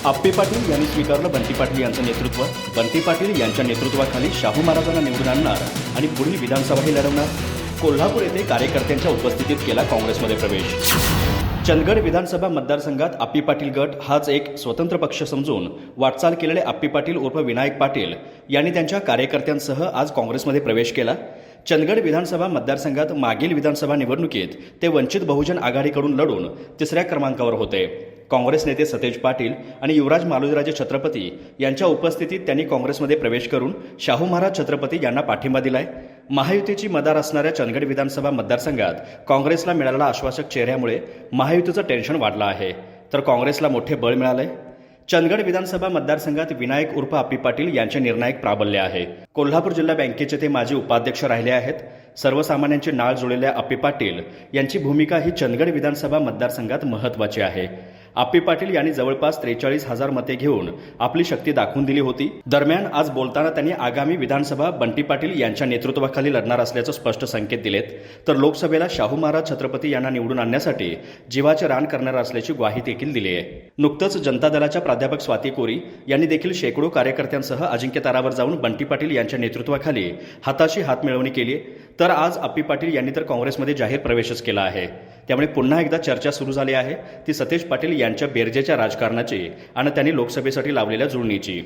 आप्पे पाटील यांनी स्वीकारलं बंटी पाटील यांचं नेतृत्व. बंटी पाटील यांच्या नेतृत्वाखाली शाहू महाराजांना निवडून आणणार आणि पुढील विधानसभाही लढवणार. कोल्हापूर येथे कार्यकर्त्यांच्या उपस्थितीत केला काँग्रेसमध्ये प्रवेश. चंदगड विधानसभा मतदारसंघात आप्पे पाटील गट हाच एक स्वतंत्र पक्ष समजून वाटचाल केलेले आप्पे पाटील उर्फ विनायक पाटील यांनी त्यांच्या कार्यकर्त्यांसह आज काँग्रेसमध्ये प्रवेश केला. चंदगड विधानसभा मतदारसंघात मागील विधानसभा निवडणुकीत ते वंचित बहुजन आघाडीकडून लढून तिसऱ्या क्रमांकावर होते. काँग्रेस नेते सतेज पाटील आणि युवराज मालोजीराजे छत्रपती यांच्या उपस्थितीत त्यांनी काँग्रेसमध्ये प्रवेश करून शाहू महाराज छत्रपती यांना पाठिंबा दिलाय. महायुतीची मदार असणाऱ्या चंदगड विधानसभा मतदारसंघात काँग्रेसला मिळालेल्या आश्वासक चेहऱ्यामुळे महायुतीचं टेन्शन वाढलं आहे, तर काँग्रेसला मोठे बळ मिळालंय. चंदगड विधानसभा मतदारसंघात विनायक उर्फ आप्पे पाटील यांचे निर्णायक प्राबल्य आहे. कोल्हापूर जिल्हा बँकेचे ते माजी उपाध्यक्ष राहिले आहेत. सर्वसामान्यांची नाळ जुळलेल्या आप्पे पाटील यांची भूमिका ही चंदगड विधानसभा मतदारसंघात महत्त्वाची आहे. आप्पे पाटील यांनी जवळपास 43,000 मते घेऊन आपली शक्ती दाखवून दिली होती. दरम्यान आज बोलताना त्यांनी आगामी विधानसभा बंटी पाटील यांच्या नेतृत्वाखाली लढणार असल्याचं स्पष्ट संकेत दिलेत. तर लोकसभेला शाहू महाराज छत्रपती यांना निवडून आणण्यासाठी जीवाचे रान करणार असल्याची ग्वाही देखील दिली आहे. नुकतंच जनता दलाच्या प्राध्यापक स्वाती कोरी यांनी देखील शेकडो कार्यकर्त्यांसह अजिंक्यतारावर जाऊन बंटी पाटील यांच्या नेतृत्वाखाली हाताशी हात मिळवणी केली. तर आज आप्पे पाटील यांनी तर काँग्रेसमध्ये जाहीर प्रवेशच केला आहे. त्यामुळे पुन्हा एकदा चर्चा सुरू झाली आहे ती सतेज पाटील यांच्या बेरजेच्या राजकारणाची आणि त्यांनी लोकसभेसाठी लावलेल्या जुळणीची.